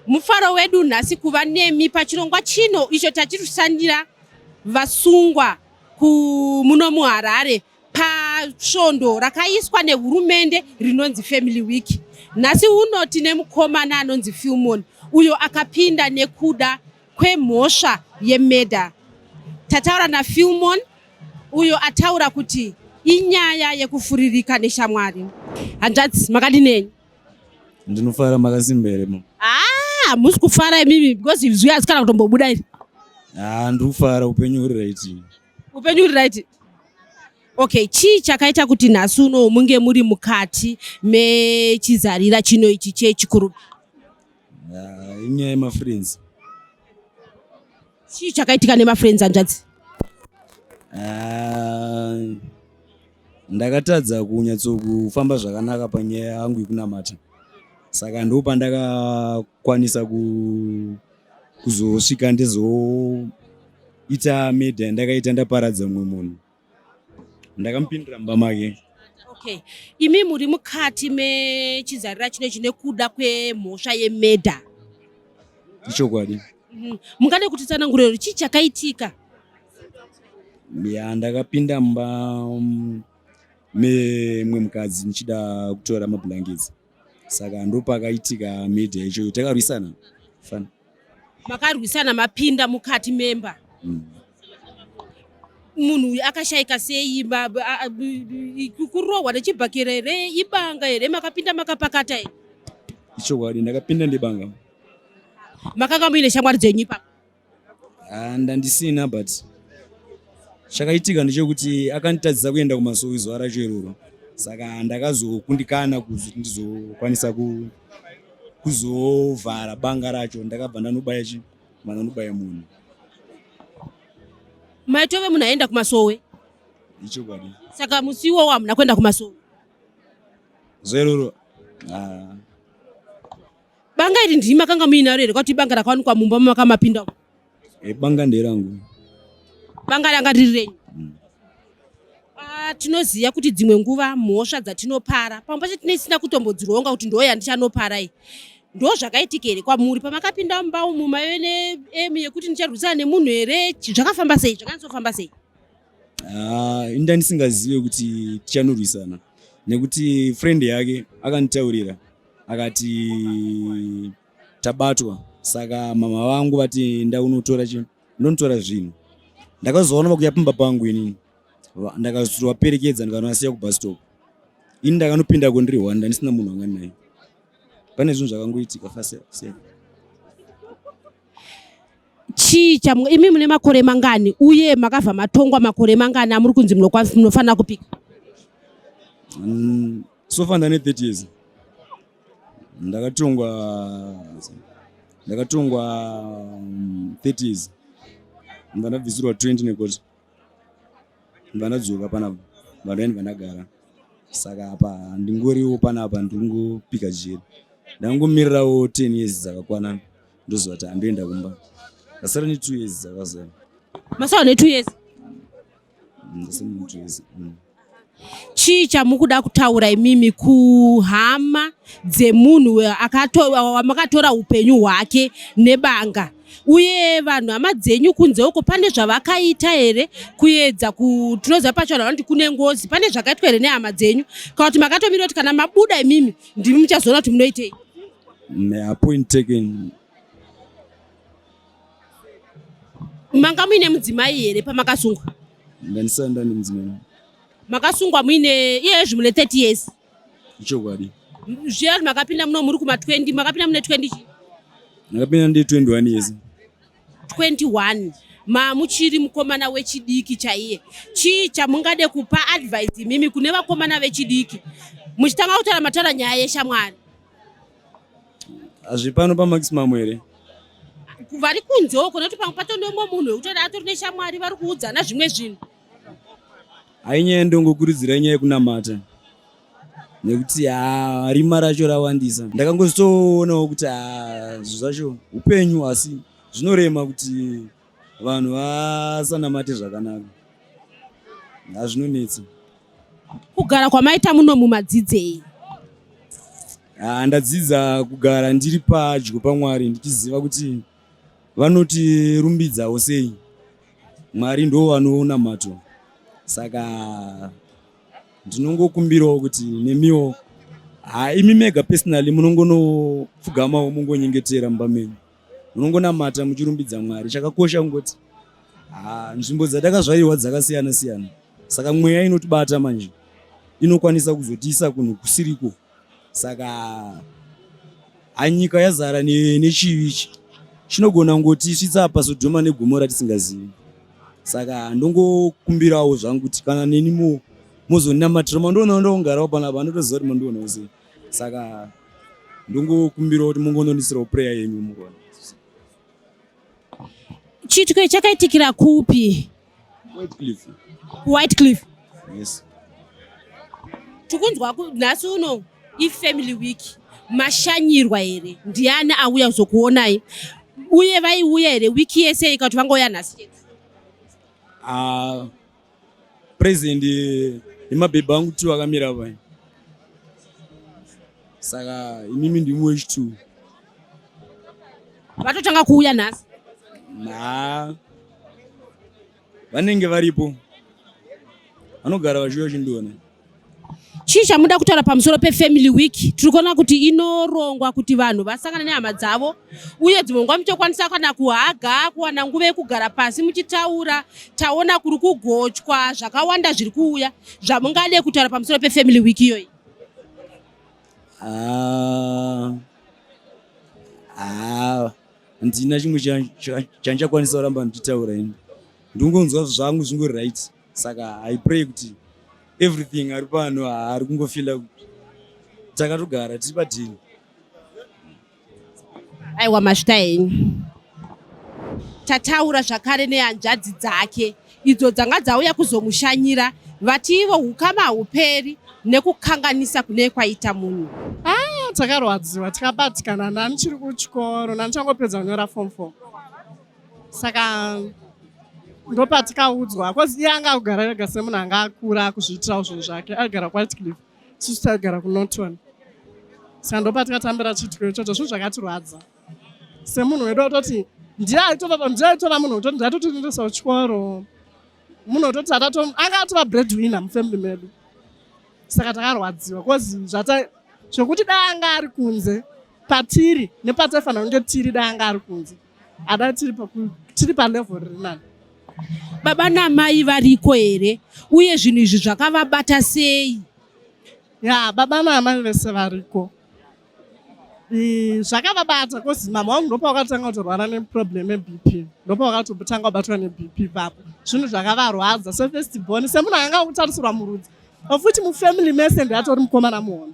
mufaro wedu nhasi kuva nemi pachirongwa chino icho tachirushandira vasungwa muno muHarare pasvondo rakaiswa nehurumende rinonzi Family Week. Nhasi uno tine mukomana anonzi Philemon uyo akapinda nekuda kwemhosva yemedha. Tataura naPhilemon uyo ataura kuti inyaya yekufuririka neshamwari. Hanzvadzi, makadinei? Ndinofara makasimbere mo. Musi kufara imimi because izwi asikana kutombobuda iri. Ndikufara upenyu uri right. Upenyu uri right. Okay, chii chakaita kuti nhasi uno munge muri mukati mechizarira chino ichi chechikuru? Inyaya yemafriends. Chii chakaitika nemafriends hanzvadzi? Ndakatadza kunyatsokufamba zvakanaka panyaya yangu yekunamata. Saka ndopa ndakakwanisa kuzosvika ndezoita medha ndakaita ndaparadza mumwe munhu. Ndakamupindira mumba make. Okay. Imi muri mukati mechizarira chinechi nekuda kwemhosva yemedha. Ichokwadi. Mungade kutitsanangurira chii chakaitika? Ndakapinda mumba memwe mukadzi nichida kutora mablankets. Saka ndopakaitika medha ichoyo. Takarwisana. Fana. Makarwisana mapinda mukati memba. Munhu uyu akashayika sei? Kurohwa nechibhakera here? Ibanga here? Makapinda makapakata here? Ichokwadi, ndakapinda ndebanga. Makanga muine shamwari dzenyu ipapo? Ndandisina but chakaitika ndechekuti akanditadzisa kuenda kumasowe zuva racho iroro. Saka ndakazokundikana kuti ndizokwanisa kuzovhara banga racho. Ndakabva ndanobaya munhu. Maitove munhu aenda kumasowe? Ichokwadi. Saka musi iwowo hamuna kuenda kumasowe? Zuva iroro. Banga iri ndimi makanga muinaro here kwati banga rakawanikwa mumba makamapinda? Banga nderangu. Banga ranga riri renyu? Tinoziva kuti dzimwe nguva mhosva dzatinopara pamba chetinesina kutombodzironga kuti ndo yandichanopara iyi. Ndo zvakaitika here kwamuri pamakapinda mumba umu maive neemu yekuti ndicharwisana nemunhu here? Zvakafamba sei? Zvakanyatsoifamba sei? Inda ndisingazive kuti tichanorwisana nekuti friend yake akanditaurira akati tabatwa. Saka mama vangu vati ndaunotora ndonitora zvinhu. Ndakazoona vakuya pamba pangu inini. Ndakazovaperekedza ndikanasiya kubus stop. Ini ndakanopinda ndiri hwanda ndisina munhu wanga naye. Pane zvinhu zvakangoitika fast. Chii imi mune makore mangani uye makabva matongwa makore mangani amuri kunzi munofanira kupika? So far ndane 30 years. Ndakatongwa 30 years. Ndandabvisirwa 20 nekoti. Ndandadzoka panapa. Vanhu vandagara. Saka apa ndingoriwo panapa ndingopika jeri. Ndangomirirawo 10 years dzakakwana ndozoti andoenda kumba. Asara ni 2 years dzakazara. Masawa ne 2 years? Ndasema 2 years. Chii chamukuda kutaura imimi kuhama dzemunhu wamakatora upenyu hwake nebanga? Uye vanhu hama dzenyu kunze uko pane zvavakaita here kuedza tinoziva pacho vanoti kune ngozi? Pane zvakaitwa here nehama dzenyu kana kuti makatomira kuti kana mabuda imimi ndimi muchazoona kuti munoitei? Point taken. Manga muine mudzimai here pamakasungwa? Ndandisanda nemudzimai. Makasungwa muine iyezvi mune 30 years? Ichokwadi. Zviya makapinda muno muri kuma 20, makapinda mune 20 chii? Ndakapinda ndi 21 years. 21. Muchiri mukomana wechidiki chaiye. Chii chamungade kupa advice imimi kune vakomana vechidiki muchitanga kutaura mataura nyaya yeshamwari? Hazvipano pamaximum here. Vari kunze uko nekuti pamwe patonomwe munhu wekuti atori neshamwari vari kuudzana zvimwe zvinhu. Ainyaya ndongokurudzira nyaya yekunamata. Nekuti rima racho rawandisa. Ndakangozotoonawo kuti zvinhu zvacho upenyu asi zvinorema kuti vanhu vasanamate zvakanaka. Hazvinonetsa. Kugara kwamaita muno mumadzidzei? Ndadzidza kugara ndiri padyo paMwari ndichiziva kuti vanotirumbidzawo sei. Mwari ndo vanoona mato. Saka ndinongokumbirawo kuti nemiwo imi mega personally munongonopfugamawo mungonyengetera mumba menyu. Munongonamata muchirumbidza Mwari. Chakakosha ngoti nzvimbo dzatakazvarirwa dzakasiyana siyana. Saka mweya inotibata manje inokwanisa kuzotiisa kunhu kusiriko. Saka nyika yazara nechivi chinogona ngotisvitsa paSodhoma neGomora tisingazivi. Saka ndongokumbirawo zvangu kuti kana neni muzoninamatira mandoona ndongarawo panapa anotoziva kuti mandoonawo sei. Saka ndongokumbirawo kuti mungonondisirawo prayer yenyu murwana. Chitiko chakaitikira kupi? Whitecliff. Yes. Tikunzwa nhasi uno ifamily week mashanyirwa here ndiani auya kuzokuonai uye vaiuya here wiki yese ikati vangouya nhasi chete? President nemabhebha angu 2 akamira pai. Saka imimi ndimwe wechi2. Vatotanga kuuya nhasi? Vanenge varipo vanogara vachiuya chindiona. Chii chamuda kutaura pamusoro pefamily week? Tiri kuona kuti inorongwa kuti vanhu vasangane nehama dzavo uye dzimwe nguva muchokwanisa kana kuhaga kuwana nguva yekugara pasi muchitaura. Taona kuri kugotywa zvakawanda zviri kuuya. Zvamungade kutaura pamusoro pefamily week iyoyi? Handina chimwe chandichakwanisa kuramba ndichitaura ini. Ndingonzwa zvangu zvingori right. Saka I pray kuti everything ari pano ari kungofila kuti takatogara tiri padini. Aiwa masvita henyu. Tataura zvakare nehanzvadzi dzake idzo dzanga dzauya kuzomushanyira vati ivo ukama hauperi nekukanganisa kune kwaita munhu. Takarwadziwa tikabatikana nani chiri kuchikoro nani changopedza kunyora form 4. Saka ndopatikaudzwa kozi iye anga kugara ega semunhu anga akura kuzviitirawo zvinhu zvake agara kuWhitecliff tisu tagara kuNorton. Saka ndopatikatambira chitiko ichocho zvinhu zvakatirwadza semunhu wedu ototi ndiyaitora munhu utoti ndatotindosawo chikoro munhu ototi anga atova breadwinner mufamily medu. Saka takarwadziwa kozi zvokuti dai anga ari kunze patiri nepataifanira kunge tiri dai anga ari kunze adai tiri palevel riri nani. Baba namai variko here uye zvinhu izvi zvakavabata sei? Baba namai vese variko. Zvakavabata kozi mama wangu ndopa wakatanga kutorwara neproblem yeBP. Ndopa wakatotanga kubatwa neBP papo. Zvinhu zvakavarwadza sefirst born semunhu anga kutarisirwa murudzi. Futi mufamily mese ndiatori mukomana muhono.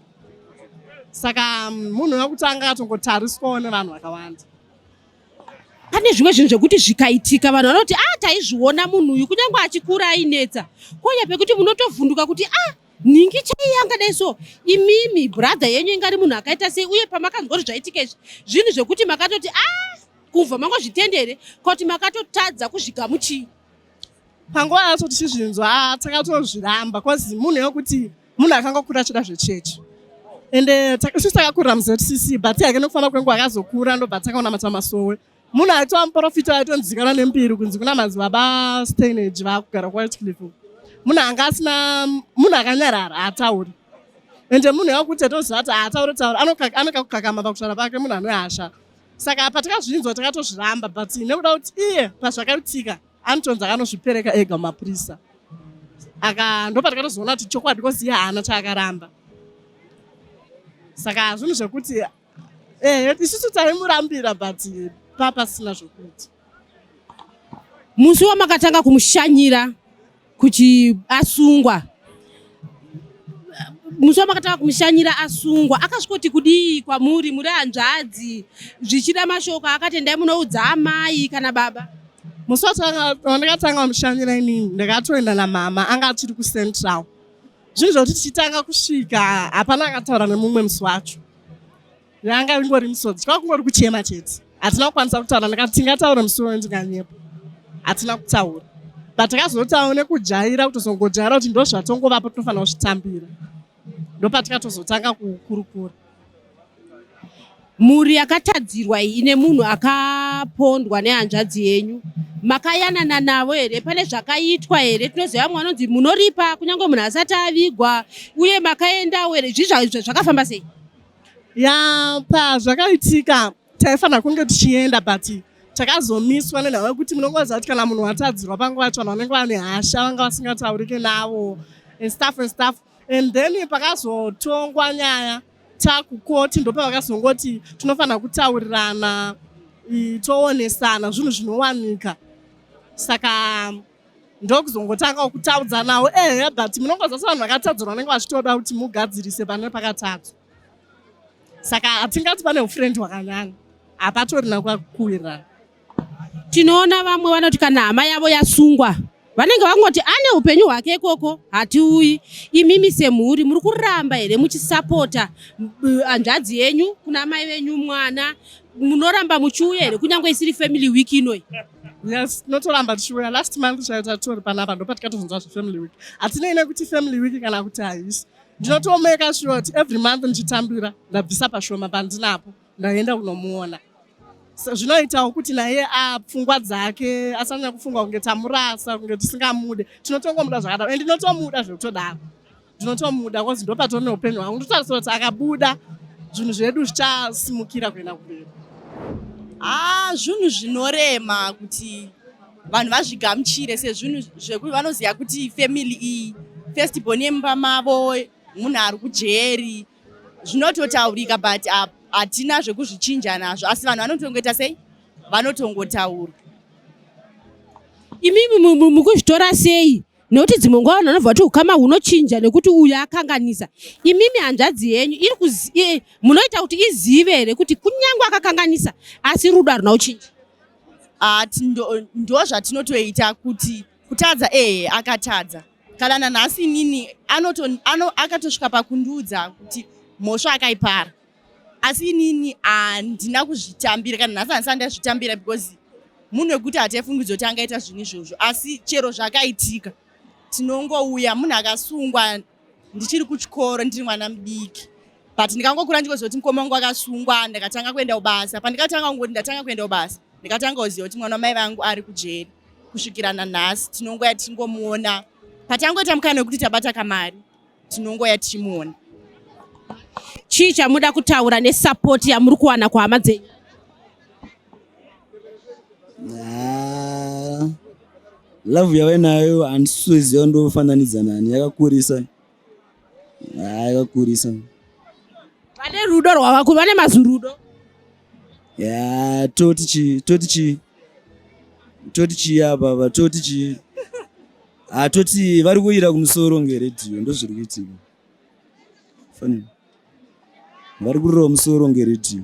Saka munhu wekutanga atongotariswawo nevanhu vakawanda. Pane zvimwe zvinhu zvekuti zvikaitika vanhu vanoti taizviona munhu uyu kunyange achikura ainetsa. Konya pekuti munotovhunduka kuti ningi chai yangadai so. Imimi brother yenyu ingari munhu akaita sei uye pamakanzwa kuti zvaitika izvi zvinhu zvekuti makatoti kubva mangozvitendere kuti makatotadza kuzvigamuchii. Panguva yacho tichizvinzwa takatozviramba kozi munhu wekuti munhu akanga kura achida zvechechi. Ende isusu takakurira muZCC but yake nokufamba kwenguva akazokura ndobva takaonamata Masowe. Munhu aitova muprofita aitonzikanwa nembiri kunzi kuna madzibaba Steinage vaakugara kuWhitecliff. Munhu anga asina munhu akanyarara haatauri. Ende munhu wekuti atoziva kuti haatauri anokakukakama pakutaura pake munhu anohasha. Saka patakazvinzwa takatozviramba but nekuda kuti iye pazvakaitika anotonzi akanozvipereka ega mumapurisa. Ndopatakatozoona kuti chokwadi kozi iye haana chaakaramba. Saka zvinhu zvekuti isusu taimurambira but papasina zvokuti. Musi wamakatanga kumushanyira kuti asungwa. Musi wamakatanga kumushanyira asungwa akasvikoti kudii kwamuri muri hanzvadzi zvichida mashoko akati ndai munoudza amai kana baba? Musi wandakatanga kumushanyira inini ndakatoenda namama anga achiri kuCentral. Zvinhu zvokuti tichitanga kusvika hapana akataura nemumwe musi wacho. Yanga ingori misodzi kwanga kungori kuchema chete. Hatina kukwanisa kutaura ndakati tingataura musi wendinganyepa. Hatina kutaura. But takazotaura nekujaira kutozongojaira kuti ndozvatongovapo tinofanira kuzvitambira. Ndopatikatozotanga kukurukura. mhuri yakatadzirwa iyi ine munhu akapondwa nehanzvadzi yenyu, makayanana navo here? Pane zvakaitwa here? Tinoziva vamwe vanonzi munoripa kunyange munhu asati avigwa, uye makaendawo here? Zvakafamba sei? Ya pazvakaitika taifanira kunge tichienda but takazomiswa nenhau yekuti munongoziva kuti kana munhu watadzirwa panguva yacho vanhu vanenge vane hasha vanga vasingataurike navo and stuff and then pakazotongwa nyaya takukoti ndopavakazongoti tinofanira kutaurirana toonesana zvinhu zvinowanika. Saka ndokuzongotangawo kutaudzanawo but munongoziva sevanhu vakatadzirwa vanenge vachitoda kuti mugadzirise pane pakatadzwa. Saka hatingati pane ufrendi hwakanyanya, hapatorina kwakuwirirana. Tinoona vamwe vanoti kana hama yavo yasungwa vanenge vangoti ane upenyu hwake ikoko hatiuyi. Imimi semhuri muri kuramba here muchisapota hanzvadzi yenyu kuna mai venyu mwana? Munoramba muchiuya here kunyange isiri family week inoi? Yes, tinotoramba tichiuya. Last month chaita tori panapa ndopatikatozonzwa zvefamily week. Hatinei nekuti family week kana kuti haisi. Ndinotomeka sure kuti every month ndichitambira ndabvisa pashoma pandinapo ndaenda kunomuona. Zvinoitawo kuti naye pfungwa dzake asanyanya kufunga kunge tamurasa, kunge tisingamude. Tinotongomuda zvakadaro and ndinotomuda zvekutodaro. Ndinotomuda because ndopatori neupenyu hwangu. Ndotarisira kuti akabuda zvinhu zvedu zvichasimukira kuenda kumberi. Zvinhu zvinorema kuti vanhu vazvigamuchire sezvinhu zvekuti vanoziva kuti family iyi firstborn yemumba mavo munhu ari kujeri, zvinototaurika but hatina zvekuzvichinja nazvo, asi vanhu vanotongoita sei? Vanotongotaura. Imimi mukuzvitora sei? Nekuti dzimwe nguva vanhu vanobva kuti ukama hunochinja nekuti uyu akanganisa. Imimi hanzvadzi yenyu munoita kuti izive here kuti kunyange akakanganisa asi rudo haruna kuchinja? Ndo zvatinotoita kuti kutadza akatadza. Kana nanhasi inini akatosvika pakundiudza kuti mhosva akaipara. Asi inini handina kuzvitambira, kana nhasi handisati ndazvitambira because munhu wekuti hataifungidzwa kuti angaita zvinhu izvozvo. Asi chero zvakaitika tinongouya, munhu akasungwa ndichiri kuchikoro ndiri mwana mudiki, but ndikangokura ndichizoti mukoma wangu akasungwa ndikatanga kuenda kubasa. Pandikatanga kungoti ndatanga kuenda kubasa ndikatanga kuziva kuti mwana wamai vangu ari kujeri. Kusvikira nanhasi tinongoya tichingomuona, patangoita mukana wekuti tabata kamari tinongoya tichimuona. Chii chamuda kutaura nesapoti yamuri kuwana kuhama dzenyu? Love yawenayo handisiziva ndofananidza nani, yakakurisa. Yakakurisa. Vane rudo rwavakuru, vane mazurudo? Toti chi apa, toti chi. Toti vari kuira kumusoro ngeredhiyo, ndozviri kuitika. Vari kurira kumusoro ngeredhiyo.